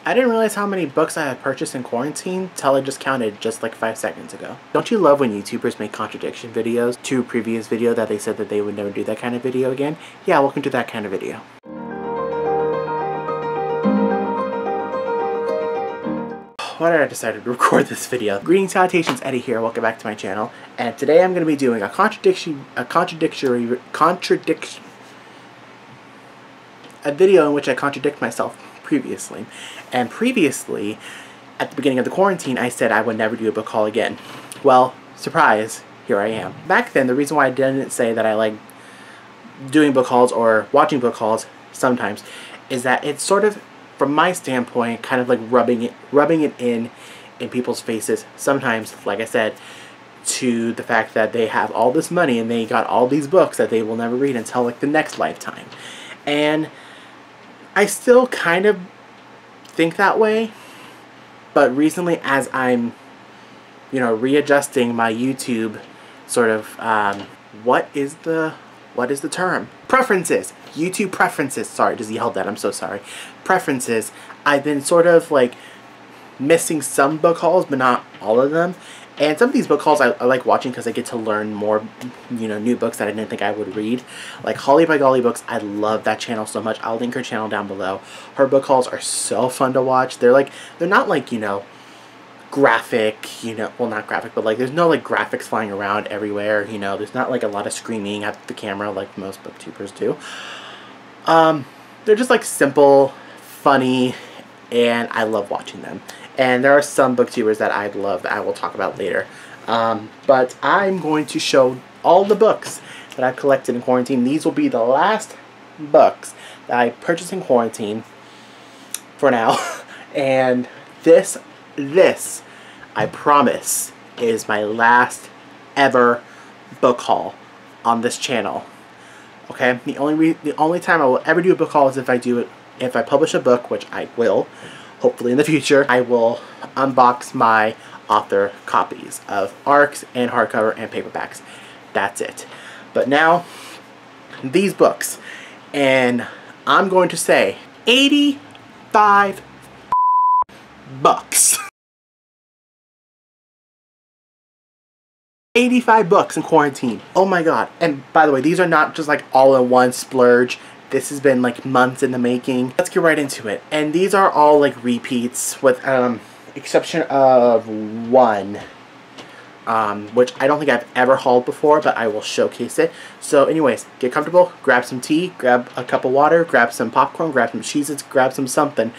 I didn't realize how many books I had purchased in quarantine till I just counted just like 5 seconds ago. Don't you love when YouTubers make contradiction videos to a previous video that they said that they would never do that kind of video again? Yeah, welcome to that kind of video. Why did I decide to record this video? Greetings, salutations, Eddie here. Welcome back to my channel. And today I'm going to be doing a video in which I contradict myself previously. And previously, at the beginning of the quarantine, I said I would never do a book haul again. Well, surprise, here I am. Back then, the reason why I didn't say that I like doing book hauls or watching book hauls sometimes is that it's sort of, from my standpoint, kind of like rubbing it in people's faces sometimes, like I said, to the fact that they have all this money and they got all these books that they will never read until like the next lifetime. And I still kind of think that way, but recently, as I'm, readjusting my YouTube sort of, what is the term? Preferences. YouTube preferences. Sorry, just yelled that. I'm so sorry. Preferences. I've been sort of like missing some book hauls, but not all of them. And some of these book hauls I like watching because I get to learn more, new books that I didn't think I would read. Like Holly by Golly Books, I love that channel so much. I'll link her channel down below. Her book hauls are so fun to watch. They're not like, graphic, well, not graphic, but like there's no like graphics flying around everywhere, there's not like a lot of screaming at the camera like most booktubers do. They're just like simple, funny, and I love watching them. And there are some booktubers that I love that I will talk about later. But I'm going to show all the books that I've collected in quarantine. These will be the last books that I purchased in quarantine for now. And this, I promise, is my last ever book haul on this channel. Okay? The only time I will ever do a book haul is if I publish a book, which I will. Hopefully in the future, I will unbox my author copies of ARCs and hardcover and paperbacks. That's it. But now, these books, and I'm going to say 85 bucks. 85 books in quarantine. Oh my god. And by the way, these are not just like all in one splurge. This has been like months in the making. Let's get right into it. And these are all like repeats with exception of one, which I don't think I've ever hauled before, but I will showcase it. So anyways, get comfortable, grab some tea, grab a cup of water, grab some popcorn, grab some Cheez-Its, grab some something,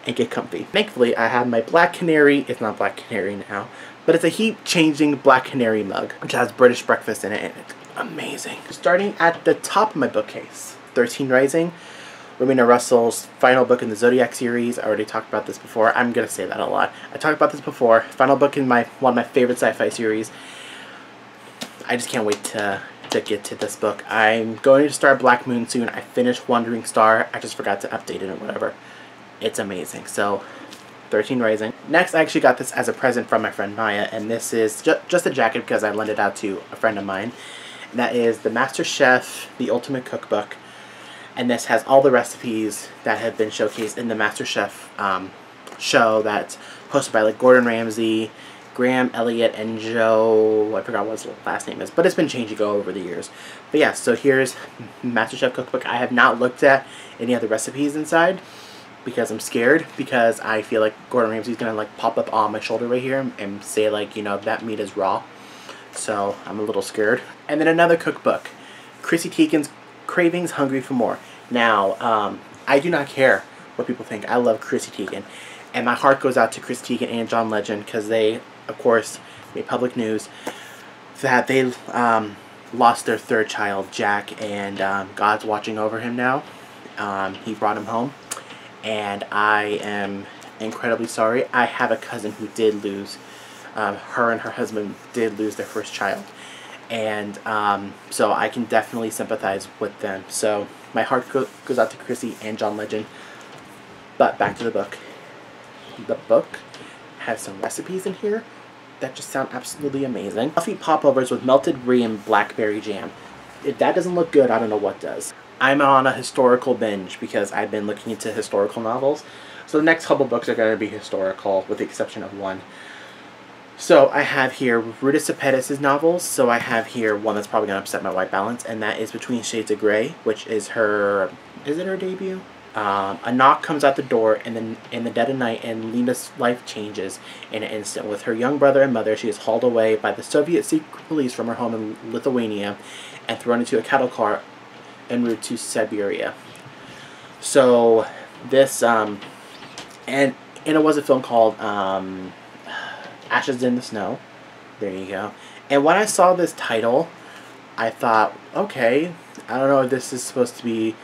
and get comfy. Thankfully, I have my Black Canary. It's not Black Canary now, but it's a heat-changing Black Canary mug, which has British breakfast in it, and it's amazing. Starting at the top of my bookcase, 13 Rising, Rowena Russell's final book in the Zodiac series. I already talked about this before. I'm going to say that a lot. I talked about this before. Final book in one of my favorite sci-fi series. I just can't wait to get to this book. I'm going to start Black Moon soon. I finished Wandering Star. I just forgot to update it or whatever. It's amazing. So, 13 Rising. Next, I actually got this as a present from my friend Maya, and this is just a jacket because I lent it out to a friend of mine. And that is the Master Chef, The Ultimate Cookbook. And this has all the recipes that have been showcased in the Master Chef show that's hosted by like Gordon Ramsay, Graham Elliott, and Joe, I forgot what his last name is, but it's been changing over the years. But yeah, so here's Master Chef Cookbook. I have not looked at any other recipes inside because I'm scared, because I feel like Gordon Ramsay's gonna like pop up on my shoulder right here and say like, that meat is raw. So I'm a little scared. And then another cookbook, Chrissy Teigen's Cravings, Hungry for More. Now, I do not care what people think. I love Chrissy Teigen. And my heart goes out to Chrissy Teigen and John Legend because they, of course, made public news that they lost their third child, Jack, and God's watching over him now. He brought him home. And I am incredibly sorry. I have a cousin who did lose, her and her husband did lose their first child. And so I can definitely sympathize with them. So my heart goes out to Chrissy and John Legend. But back to the book. The book has some recipes in here that just sound absolutely amazing. Fluffy popovers with melted brie and blackberry jam. If that doesn't look good, I don't know what does. I'm on a historical binge because I've been looking into historical novels. So the next couple books are going to be historical, with the exception of one. So I have here Ruta Sepetys' novels. So I have here one that's probably going to upset my white balance, and that is Between Shades of Grey, which is her, is it her debut? A knock comes at the door in the dead of night, and Lena's life changes in an instant. With her young brother and mother, she is hauled away by the Soviet secret police from her home in Lithuania and thrown into a cattle car en route to Siberia. So this, and it was a film called Ashes in the Snow. There you go. And when I saw this title, I thought, okay, I don't know if this is supposed to be...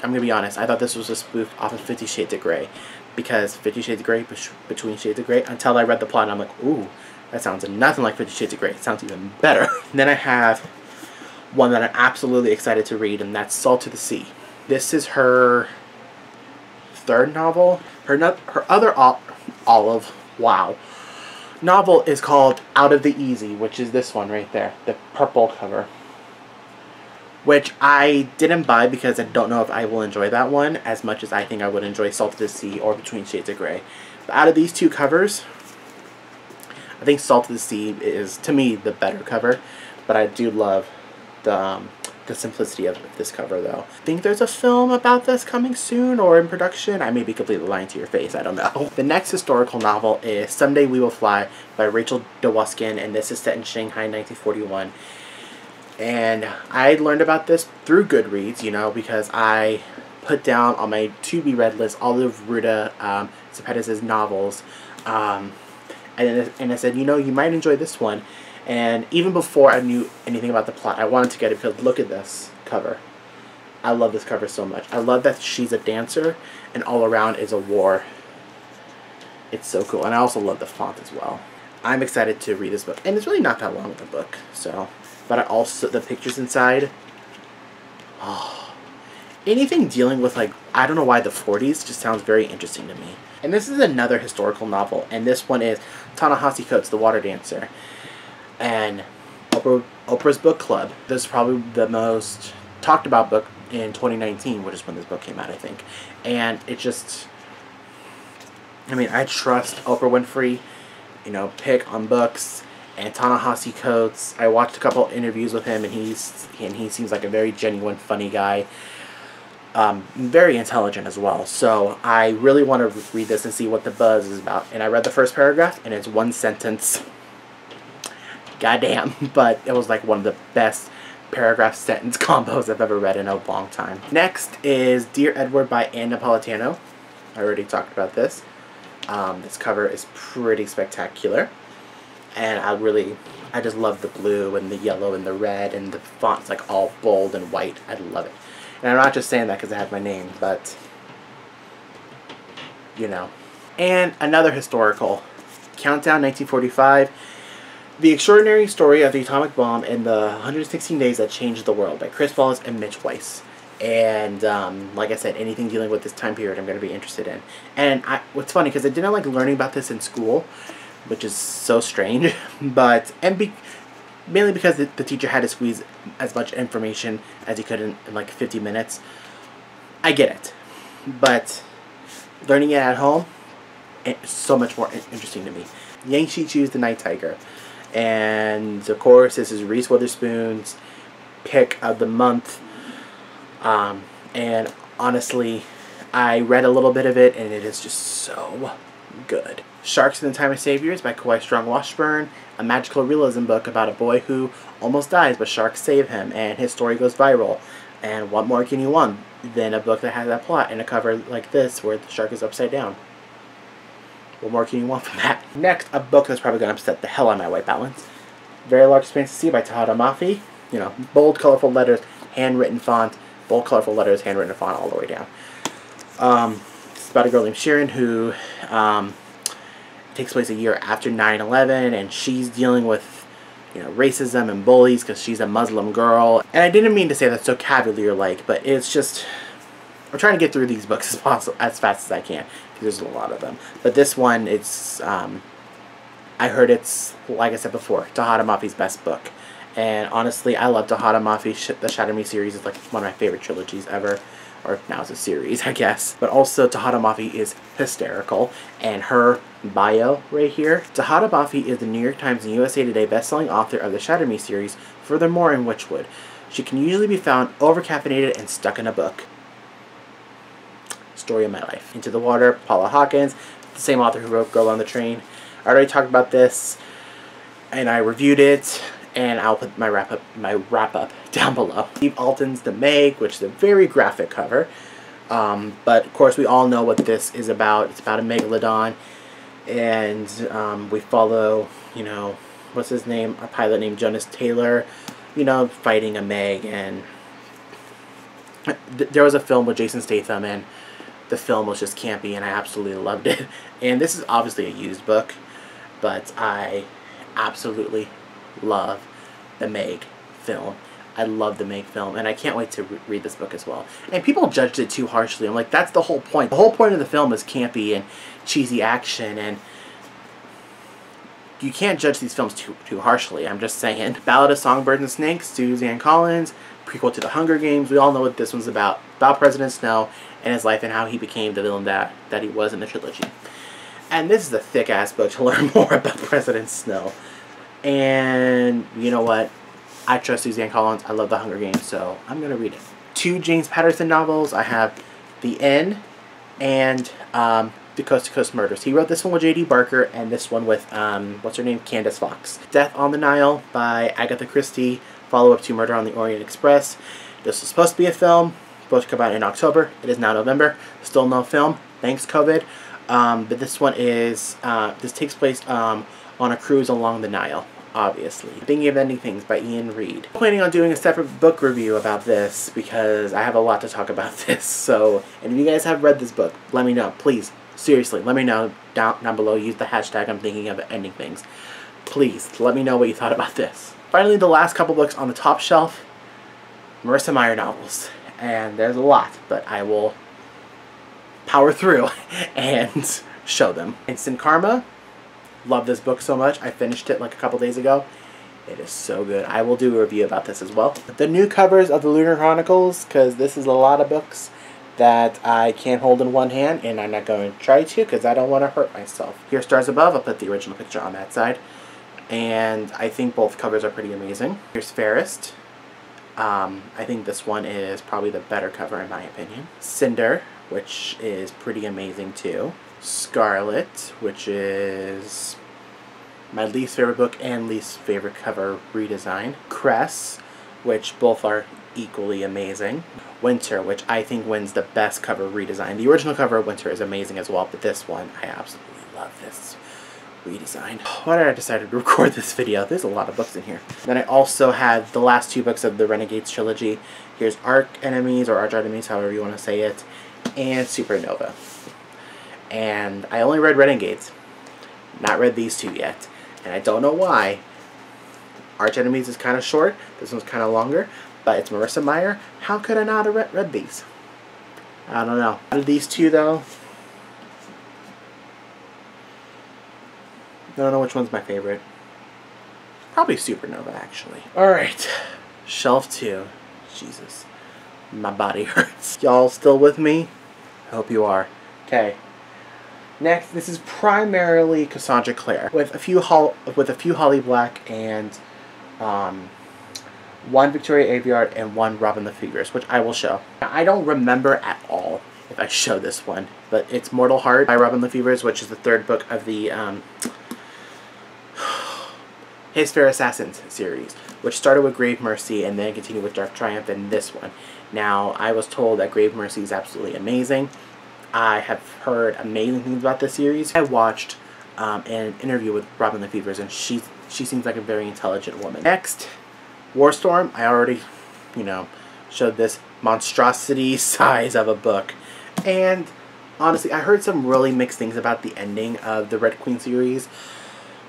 I'm going to be honest, I thought this was a spoof off of 50 Shades of Grey. Because 50 Shades of Grey, Between Shades of Grey, until I read the plot, and I'm like, ooh, that sounds nothing like 50 Shades of Grey. It sounds even better. And then I have one that I'm absolutely excited to read, and that's Salt to the Sea. This is her third novel. Her other Olive, wow, novel is called Out of the Easy, which is this one right there, the purple cover. Which I didn't buy because I don't know if I will enjoy that one as much as I think I would enjoy Salt of the Sea or Between Shades of Grey. But out of these two covers, I think Salt of the Sea is, to me, the better cover. But I do love the simplicity of this cover, though. I think there's a film about this coming soon or in production. I may be completely lying to your face. I don't know. The next historical novel is Someday We Will Fly by Rachel Dwoskin, and this is set in Shanghai, 1941. And I learned about this through Goodreads, you know, because I put down on my to-be-read list all of Ruta Sepetys' novels. And I said, you know, you might enjoy this one. And even before I knew anything about the plot, I wanted to get it because look at this cover. I love this cover so much. I love that she's a dancer and all around is a war. It's so cool. And I also love the font as well. I'm excited to read this book. And it's really not that long of a book, so... But I also, the pictures inside, oh, anything dealing with, like, I don't know why the 40s just sounds very interesting to me. And this is another historical novel, and this one is Ta-Nehisi Coates, The Water Dancer. And Oprah's Book Club. This is probably the most talked about book in 2019, which is when this book came out, I think. And it just, I mean, I trust Oprah Winfrey, you know, pick on books. And Ta-Nehisi Coates, I watched a couple interviews with him, and he seems like a very genuine, funny guy. Very intelligent as well. So I really want to read this and see what the buzz is about. And I read the first paragraph, and it's one sentence. Goddamn. But it was like one of the best paragraph-sentence combos I've ever read in a long time. Next is Dear Edward by Ann Napolitano. I already talked about this. This cover is pretty spectacular. And I just love the blue and the yellow and the red, and the font's like all bold and white. I love it. And I'm not just saying that because it has my name, but, you know. And another historical, Countdown, 1945, The Extraordinary Story of the Atomic Bomb and the 116 Days That Changed the World by Chris Wallace and Mitch Weiss. And, like I said, anything dealing with this time period I'm going to be interested in. And what's funny, because I didn't like learning about this in school, which is so strange, but, mainly because the teacher had to squeeze as much information as he could in like 50 minutes. I get it. But learning it at home, it's so much more interesting to me. Yang Shi-Chu's The Night Tiger. And, of course, this is Reese Witherspoon's pick of the month. And, honestly, I read a little bit of it, and it is just so good. Sharks in the Time of Saviors by Kawhi Strong Washburn, a magical realism book about a boy who almost dies but sharks save him and his story goes viral. And what more can you want than a book that has that plot and a cover like this where the shark is upside down? What more can you want from that? Next, a book that's probably going to upset the hell out of my white balance. Very Large Expanse of Sea by Tahada Mafi. You know, bold, colorful letters, handwritten font. Bold, colorful letters, handwritten font all the way down. It's about a girl named Sharon who takes place a year after 9/11, and she's dealing with, you know, racism and bullies because she's a Muslim girl. And I didn't mean to say that so cavalier-like, but it's just, I'm trying to get through these books as fast as I can, because there's a lot of them. But this one, it's, I heard it's, like I said before, Tahada Mafi's best book. And honestly, I love Tahada Mafi. The Shatter Me series is like one of my favorite trilogies ever. or now it's a series, I guess. But also, Tahada Mafi is hysterical, and her bio right here. Tahada Mafi is the New York Times and USA Today bestselling author of the Shatter Me series, Furthermore and Witchwood. She can usually be found over-caffeinated and stuck in a book. Story of my life. Into the Water, Paula Hawkins, the same author who wrote Girl on the Train. I already talked about this, and I reviewed it, and I'll put my wrap up down below. Steve Alton's The Meg, which is a very graphic cover, but of course we all know what this is about. It's about a megalodon, and we follow, you know, what's his name? A pilot named Jonas Taylor, you know, fighting a Meg, and there was a film with Jason Statham, and the film was just campy, and I absolutely loved it. And this is obviously a used book, but I absolutely love the Meg film. I love the Meg film, and I can't wait to read this book as well. And people judged it too harshly. I'm like, that's the whole point. The whole point of the film is campy and cheesy action, and you can't judge these films too harshly. I'm just saying. Ballad of Songbirds and Snakes, Suzanne Collins, prequel to The Hunger Games. We all know what this one's about. About President Snow and his life and how he became the villain that he was in the trilogy. And this is a thick-ass book to learn more about President Snow. And you know what? I trust Suzanne Collins. I love The Hunger Games, so I'm going to read it. 2 James Patterson novels. I have The Inn and The Coast to Coast Murders. He wrote this one with J.D. Barker and this one with, what's her name? Candace Fox. Death on the Nile by Agatha Christie. Follow-up to Murder on the Orient Express. This was supposed to be a film. Supposed to come out in October. It is now November. Still no film. Thanks, COVID. But this one is, this takes place on a cruise along the Nile, obviously. Thinking of Ending Things by Ian Reid. I'm planning on doing a separate book review about this because I have a lot to talk about this. So, and if you guys have read this book, let me know. Please, seriously, let me know down below. Use the hashtag I'm thinking of ending things. Please, let me know what you thought about this. Finally, the last couple books on the top shelf, Marissa Meyer novels. And there's a lot, but I will power through and show them. Instant Karma. Love this book so much. I finished it like a couple days ago. It is so good. I will do a review about this as well. The new covers of the Lunar Chronicles, because this is a lot of books that I can't hold in one hand, and I'm not going to try to because I don't want to hurt myself. Here, Stars Above. I'll put the original picture on that side. And I think both covers are pretty amazing. Here's Fairest. I think this one is probably the better cover in my opinion. Cinder, which is pretty amazing too. Scarlet, which is my least favorite book and least favorite cover redesign. Cress, which both are equally amazing. Winter, which I think wins the best cover redesign. The original cover of Winter is amazing as well, but this one, I absolutely love this redesign. Why did I decide to record this video? There's a lot of books in here. Then I also had the last 2 books of the Renegades trilogy. Here's Arch Enemies, or Arch Enemies, however you want to say it, and Supernova. And I only read Renegades. Not read these 2 yet. And I don't know why. Arch Enemies is kind of short. This one's kind of longer. But it's Marissa Meyer. How could I not have read these? I don't know. Out of these 2, though, I don't know which one's my favorite. Probably Supernova, actually. Alright. Shelf 2. Jesus. My body hurts. Y'all still with me? I hope you are. Okay. Next, this is primarily Cassandra Clare, with a few Holly Black and 1 Victoria Aveyard and 1 Robin the Fevers, which I will show. Now, I don't remember at all if I show this one, but it's Mortal Heart by Robin the Fevers, which is the 3rd book of the His Fair Assassins series, which started with Grave Mercy and then continued with Dark Triumph and this one. Now, I was told that Grave Mercy is absolutely amazing. I have heard amazing things about this series. I watched an interview with Robin the Fevers, and she seems like a very intelligent woman. Next, Warstorm. I already, you know, showed this monstrosity size of a book. And honestly, I heard some really mixed things about the ending of the Red Queen series,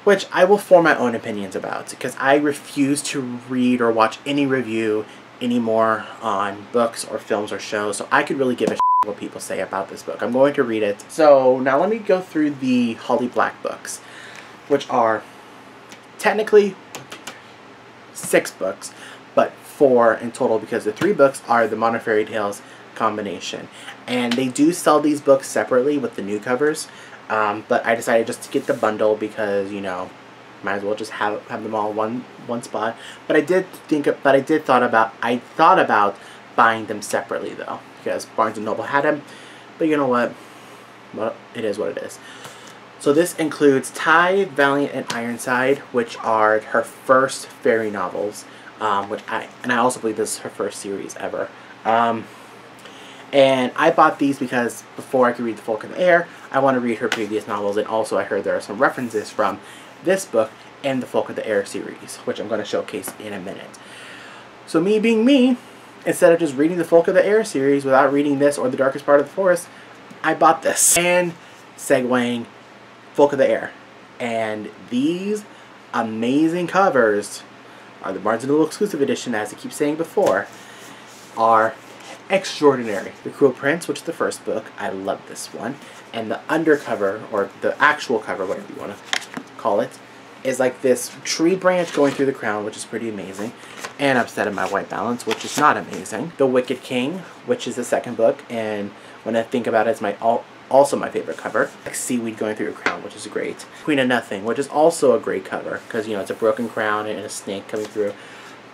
which I will form my own opinions about, because I refuse to read or watch any review anymore on books or films or shows, so I could really give a shit what people say about this book. I'm going to read it. So now let me go through the Holly Black books, which are technically 6 books, but 4 in total, because the 3 books are the Modern Fairy Tales combination. And they do sell these books separately with the new covers, but I decided just to get the bundle because, you know, might as well just have them all one spot. But I thought about buying them separately though, because Barnes & Noble had them. But you know what? Well, it is what it is. So this includes Tide, Valiant, and Ironside, which are her first fairy novels. I also believe this is her first series ever. And I bought these because before I could read The Folk of the Air, I want to read her previous novels, and also I heard there are some references from this book and the Folk of the Air series, which I'm going to showcase in a minute. So me being me, instead of just reading the Folk of the Air series without reading this or The Darkest Part of the Forest, I bought this. And segueing, Folk of the Air. And these amazing covers are the Barnes & Noble exclusive edition, as I keep saying before, are extraordinary. The Cruel Prince, which is the first book, I love this one. And the undercover, or the actual cover, whatever you want to call it, is like this tree branch going through the crown, which is pretty amazing. And Upset in My White Balance, which is not amazing. The Wicked King, which is the second book, and when I think about it, it's also my favorite cover. Like Seaweed Going Through a Crown, which is great. Queen of Nothing, which is also a great cover, because, you know, it's a broken crown and a snake coming through.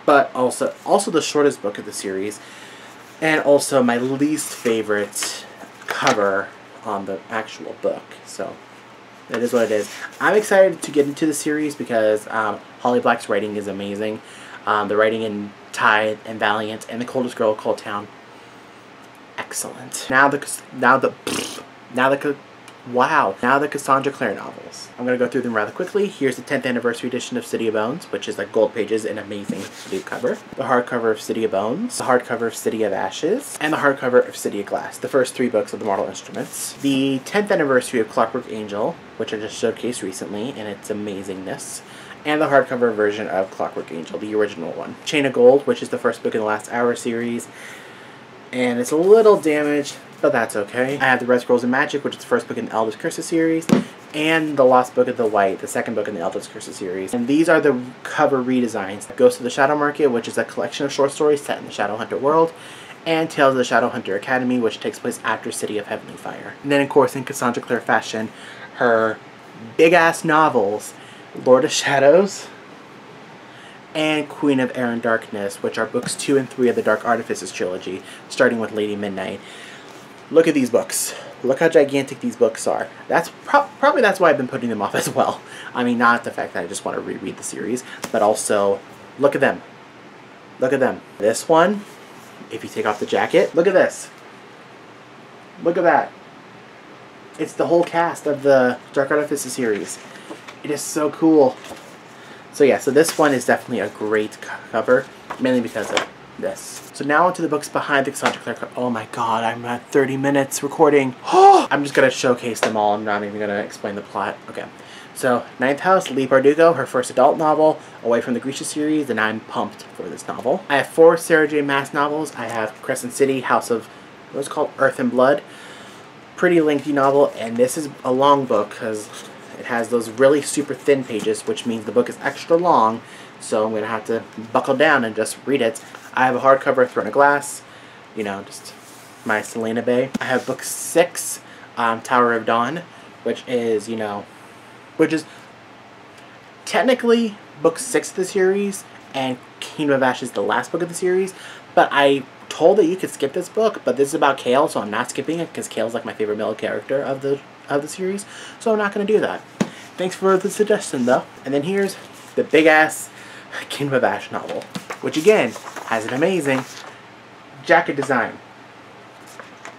But also the shortest book of the series, and also my least favorite cover on the actual book. So it is what it is. I'm excited to get into the series because Holly Black's writing is amazing. The writing in Tide and Valiant and The Coldest Girl, Cold Town, excellent. Now the Cassandra Clare novels. I'm going to go through them rather quickly. Here's the 10th anniversary edition of City of Bones, which is like gold pages and amazing blue cover. The hardcover of City of Bones, the hardcover of City of Ashes, and the hardcover of City of Glass, the first 3 books of the Mortal Instruments. The 10th anniversary of Clockwork Angel, which I just showcased recently, and its amazingness. And the hardcover version of Clockwork Angel, the original one. Chain of Gold, which is the first book in the Last Hour series, and it's a little damaged, but that's okay. I have the Red Scrolls of Magic, which is the first book in the Eldest Curses series, and the Lost Book of the White, the second book in the Eldest Curses series. And these are the cover redesigns. Ghost of the Shadow Market, which is a collection of short stories set in the Shadowhunter world, and Tales of the Shadowhunter Academy, which takes place after City of Heavenly Fire. And then, of course, in Cassandra Clare fashion, her big-ass novels, Lord of Shadows and Queen of Air and Darkness, which are books 2 and 3 of the Dark Artifices trilogy, starting with Lady Midnight. Look at these books. Look how gigantic these books are. That's probably that's why I've been putting them off as well. I mean, not the fact that I just want to reread the series, but also, look at them. Look at them. This one, if you take off the jacket, look at this. Look at that. It's the whole cast of the Dark Artifices series. It is so cool. So yeah, so this one is definitely a great cover, mainly because of this. So now onto the books behind the Cassandra Clare cover. Oh my god, I'm at 30 minutes recording. I'm just going to showcase them all. I'm not even going to explain the plot. Okay. So, Ninth House, Leigh Bardugo, her first adult novel, away from the Grisha series, and I'm pumped for this novel. I have 4 Sarah J. Maas novels. I have Crescent City, House of, what's it called? Earth and Blood. Pretty lengthy novel, and this is a long book because it has those really super thin pages, which means the book is extra long, so I'm going to have to buckle down and just read it. I have a hardcover, Throne of Glass, you know, just my Selena Bay. I have book 6, Tower of Dawn, which is, you know, which is technically book 6 of the series, and Kingdom of Ashes, the last book of the series, but I told that you could skip this book, but this is about Kale, so I'm not skipping it, because Kale's like my favorite male character of the series, so I'm not going to do that. Thanks for the suggestion, though. And then here's the big-ass Kingdom of Ash novel, which again has an amazing jacket design.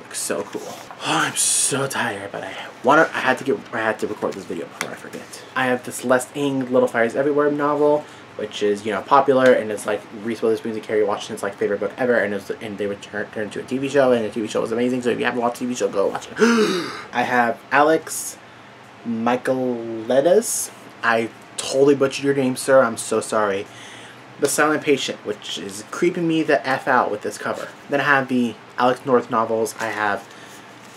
Looks so cool. Oh, I'm so tired, but I had to record this video before I forget. I have the Celeste Ng Little Fires Everywhere novel, which is, you know, popular, and it's like Reese Witherspoon's and Kerry Washington's like favorite book ever, and they would turn into a TV show, and the TV show was amazing. So if you haven't watched the TV show, go watch it. I have Alex Michaelides. I totally butchered your name, sir. I'm so sorry. The Silent Patient, which is creeping me the F out with this cover. Then I have the Alex North novels. I have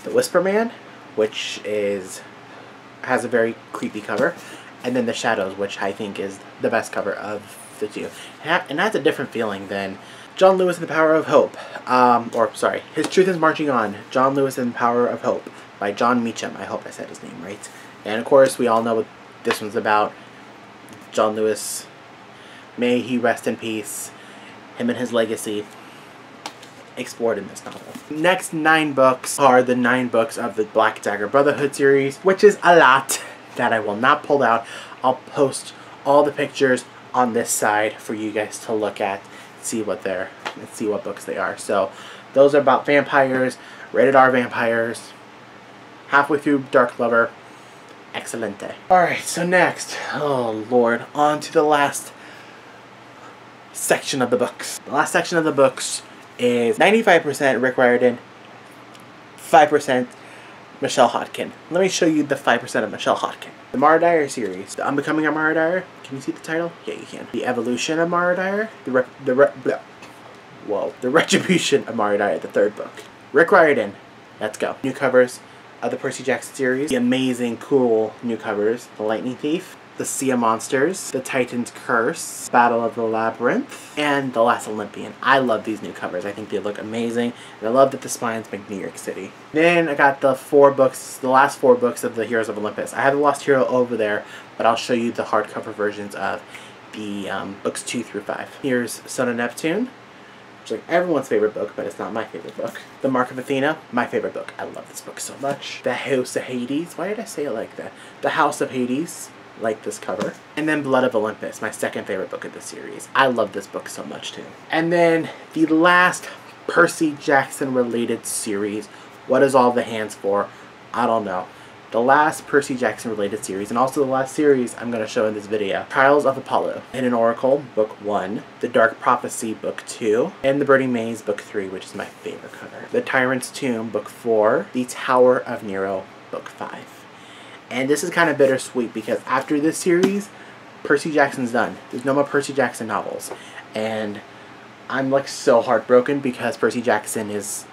The Whisper Man, which has a very creepy cover. And then The Shadows, which I think is the best cover of the two. And that's a different feeling than John Lewis and the Power of Hope. His Truth is Marching On. John Lewis and the Power of Hope by John Meacham. I hope I said his name right. And of course, we all know what this one's about. John Lewis, may he rest in peace. Him and his legacy explored in this novel. Next 9 books are the 9 books of the Black Dagger Brotherhood series, which is a lot that I will not pull out. I'll post all the pictures on this side for you guys to look at, see what books they are. So those are about vampires, rated R vampires, halfway through Dark Lover. Excelente. Alright, so next, oh lord, on to the last section of the books. The last section of the books is 95% Rick Riordan, 5% Michelle Hodkin. Let me show you the 5% of Michelle Hodkin. The Mara Dyer series, The Unbecoming of Mara Dyer. Can you see the title? Yeah, you can. The Evolution of Mara Dyer. The Retribution of Mara Dyer, the 3rd book. Rick Riordan. Let's go. New covers of the Percy Jackson series. The amazing, cool new covers. The Lightning Thief. The Sea of Monsters, The Titan's Curse, Battle of the Labyrinth, and The Last Olympian. I love these new covers. I think they look amazing, and I love that the spines make New York City. Then I got the last 4 books of the Heroes of Olympus. I have The Lost Hero over there, but I'll show you the hardcover versions of the books 2 through 5. Here's Son of Neptune, which is like everyone's favorite book, but it's not my favorite book. The Mark of Athena, my favorite book. I love this book so much. The House of Hades. Why did I say it like that? The House of Hades. Like this cover. And then Blood of Olympus, my 2nd favorite book of the series. I love this book so much too. And then the last Percy Jackson related series. What is all the hands for? I don't know. The last Percy Jackson related series, and also the last series I'm going to show in this video. Trials of Apollo, Hidden Oracle, Book 1, The Dark Prophecy, Book 2, and The Burning Maze, Book 3, which is my favorite cover. The Tyrant's Tomb, Book 4, The Tower of Nero, Book 5. And this is kind of bittersweet because after this series, Percy Jackson's done. There's no more Percy Jackson novels. And I'm like so heartbroken because Percy Jackson is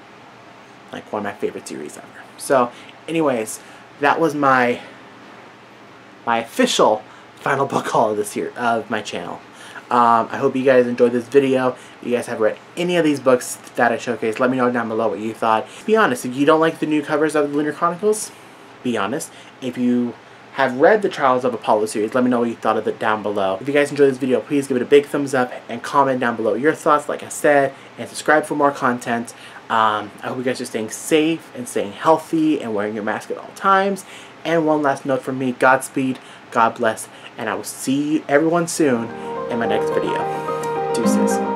like one of my favorite series ever. So anyways, that was my official final book haul of this year of my channel. I hope you guys enjoyed this video. If you guys have read any of these books that I showcased, let me know down below what you thought. Be honest, if you don't like the new covers of the Lunar Chronicles, be honest. If you have read the Trials of Apollo series, let me know what you thought of it down below. If you guys enjoyed this video, please give it a big thumbs up and comment down below your thoughts, like I said, and subscribe for more content. I hope you guys are staying safe and staying healthy and wearing your mask at all times. And one last note from me, Godspeed, God bless, and I will see everyone soon in my next video. Deuces.